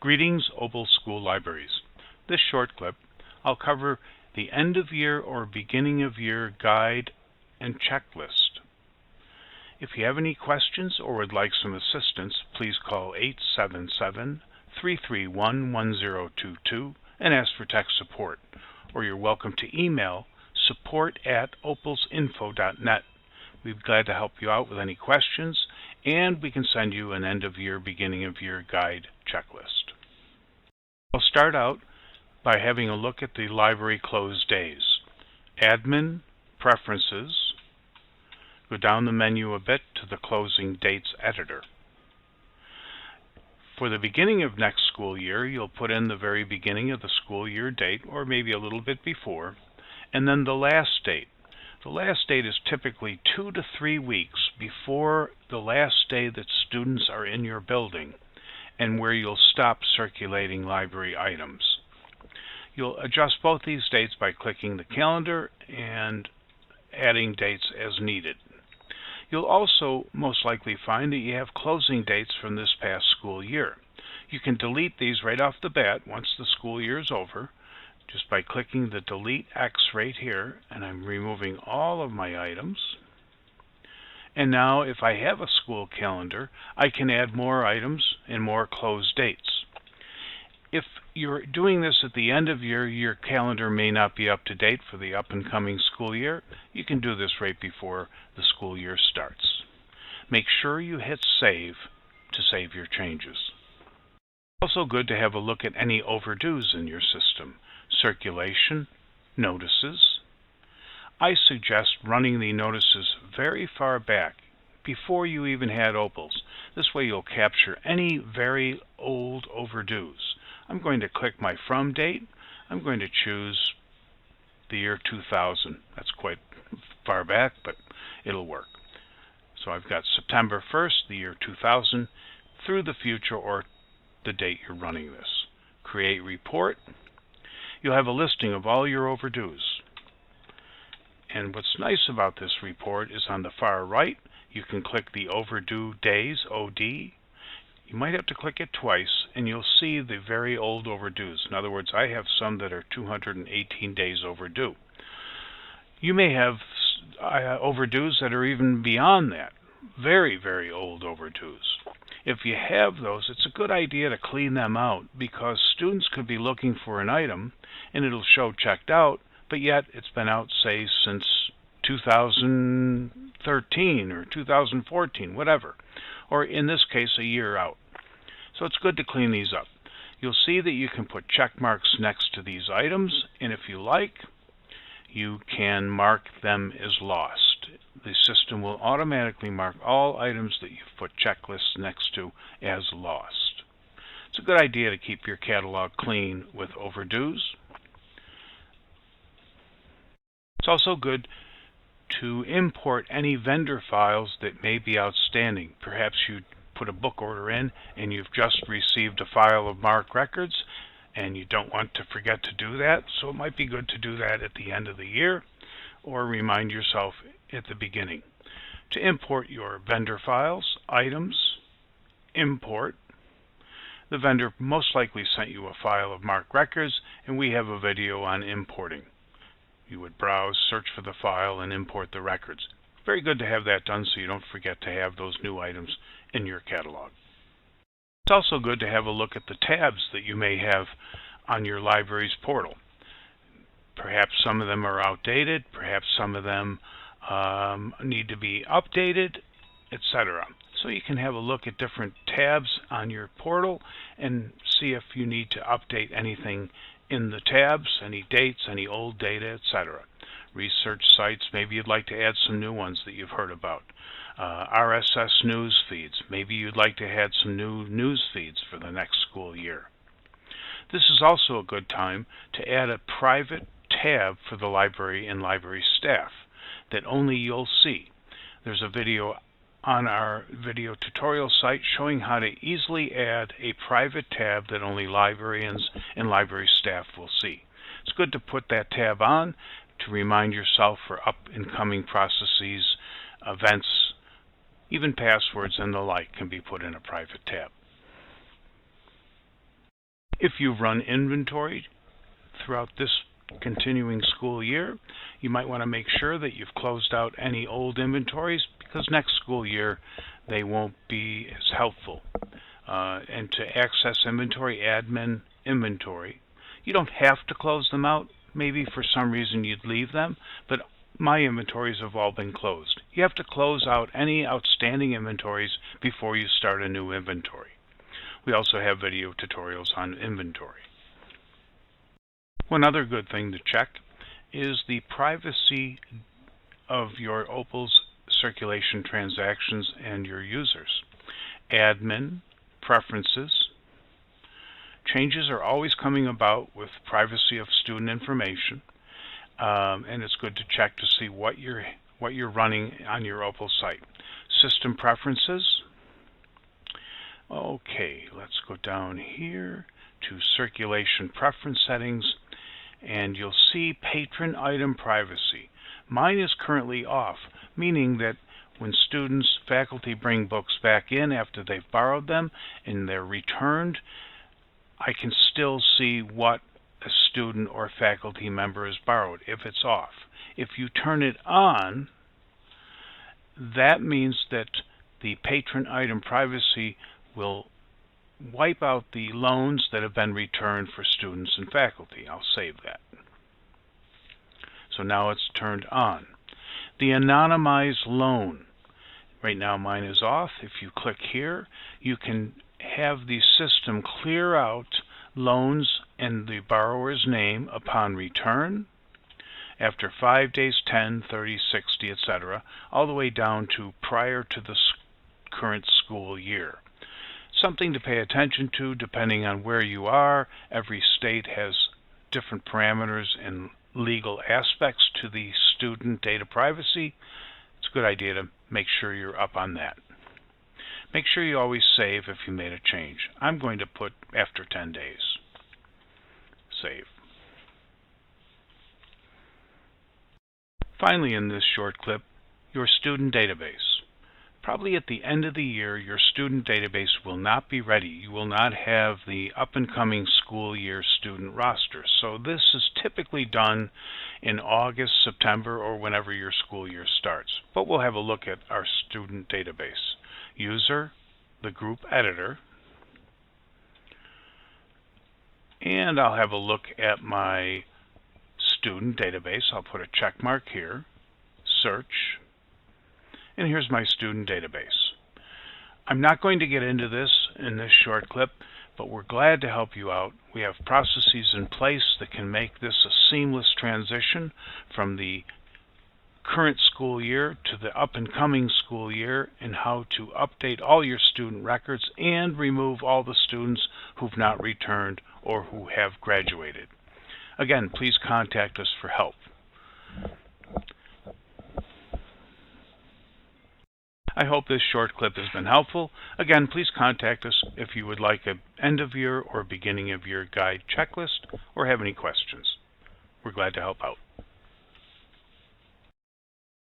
Greetings, Opal School Libraries. This short clip, I'll cover the end of year or beginning of year guide and checklist. If you have any questions or would like some assistance, please call 877-331-1022 and ask for tech support, or you're welcome to email support@opalsinfo.net. We'd be glad to help you out with any questions, and we can send you an end of year, beginning of year guide checklist. I'll start out by having a look at the library closed days. Admin, Preferences, go down the menu a bit to the Closing Dates editor. For the beginning of next school year, you'll put in the very beginning of the school year date, or maybe a little bit before, and then the last date. The last date is typically 2 to 3 weeks before the last day that students are in your building, and where you'll stop circulating library items. You'll adjust both these dates by clicking the calendar and adding dates as needed. You'll also most likely find that you have closing dates from this past school year. You can delete these right off the bat once the school year is over, just by clicking the Delete X right here, and I'm removing all of my items. And now, if I have a school calendar, I can add more items and more closed dates. If you're doing this at the end of your calendar may not be up to date for the up and coming school year. You can do this right before the school year starts. Make sure you hit Save to save your changes. Also good to have a look at any overdues in your system. Circulation, notices. I suggest running the notices very far back, before you even had Opals. This way you'll capture any very old overdues. I'm going to click my From date. I'm going to choose the year 2000. That's quite far back, but it'll work. So I've got September 1st, the year 2000, through the future or the date you're running this. Create Report. You'll have a listing of all your overdues. And what's nice about this report is on the far right, you can click the Overdue Days, OD. You might have to click it twice, and you'll see the very old overdues. In other words, I have some that are 218 days overdue. You may have overdues that are even beyond that. Very, very old overdues. If you have those, it's a good idea to clean them out, because students could be looking for an item, and it'll show checked out, but yet it's been out, say, since 2013 or 2014, whatever, or in this case, a year out. So it's good to clean these up. You'll see that you can put check marks next to these items, and if you like, you can mark them as lost. The system will automatically mark all items that you've put checklists next to as lost. It's a good idea to keep your catalog clean with overdues. It's also good to import any vendor files that may be outstanding. Perhaps you put a book order in and you've just received a file of MARC records and you don't want to forget to do that, so it might be good to do that at the end of the year or remind yourself at the beginning. To import your vendor files, items, import. The vendor most likely sent you a file of MARC records, and we have a video on importing. You would browse, search for the file, and import the records. Very good to have that done so you don't forget to have those new items in your catalog. It's also good to have a look at the tabs that you may have on your library's portal. Perhaps some of them are outdated, perhaps some of them need to be updated, etc. So you can have a look at different tabs on your portal and see if you need to update anything in the tabs, any dates, any old data, etc. Research sites, maybe you'd like to add some new ones that you've heard about. RSS news feeds, maybe you'd like to add some new news feeds for the next school year. This is also a good time to add a private tab for the library and library staff that only you'll see. There's a video on our video tutorial site showing how to easily add a private tab that only librarians and library staff will see. It's good to put that tab on to remind yourself for up and coming processes, events, even passwords and the like can be put in a private tab. If you run inventory throughout this continuing school year, you might want to make sure that you've closed out any old inventories, because next school year they won't be as helpful. And to access inventory, admin inventory, you don't have to close them out. Maybe for some reason you'd leave them, but my inventories have all been closed. You have to close out any outstanding inventories before you start a new inventory. We also have video tutorials on inventory. One other good thing to check is the privacy of your Opals circulation transactions and your users. Admin, preferences. Changes are always coming about with privacy of student information, and it's good to check to see what you're running on your Opal site. System preferences. Okay, let's go down here to circulation preference settings, and you'll see patron item privacy. Mine is currently off, meaning that when students, faculty bring books back in after they've borrowed them and they're returned, I can still see what a student or faculty member has borrowed if it's off. If you turn it on, that means that the patron item privacy will wipe out the loans that have been returned for students and faculty. I'll save that. So now it's turned on. The anonymized loan. Right now mine is off. If you click here, you can have the system clear out loans and the borrower's name upon return, after 5 days, 10, 30, 60, etc., all the way down to prior to the current school year. Something to pay attention to depending on where you are. Every state has different parameters and legal aspects to the student data privacy. It's a good idea to make sure you're up on that. Make sure you always save if you made a change. I'm going to put after 10 days. Save. Finally, in this short clip, your student database. Probably at the end of the year, your student database will not be ready. You will not have the up-and-coming school year student roster. So this is typically done in August, September, or whenever your school year starts. But we'll have a look at our student database. User, the group editor, and I'll have a look at my student database. I'll put a check mark here, search, and here's my student database. I'm not going to get into this in this short clip, but we're glad to help you out. We have processes in place that can make this a seamless transition from the current school year to the up-and-coming school year, and how to update all your student records and remove all the students who've not returned or who have graduated. Again, please contact us for help. I hope this short clip has been helpful. Again, please contact us if you would like an end-of-year or beginning-of-year guide checklist or have any questions. We're glad to help out.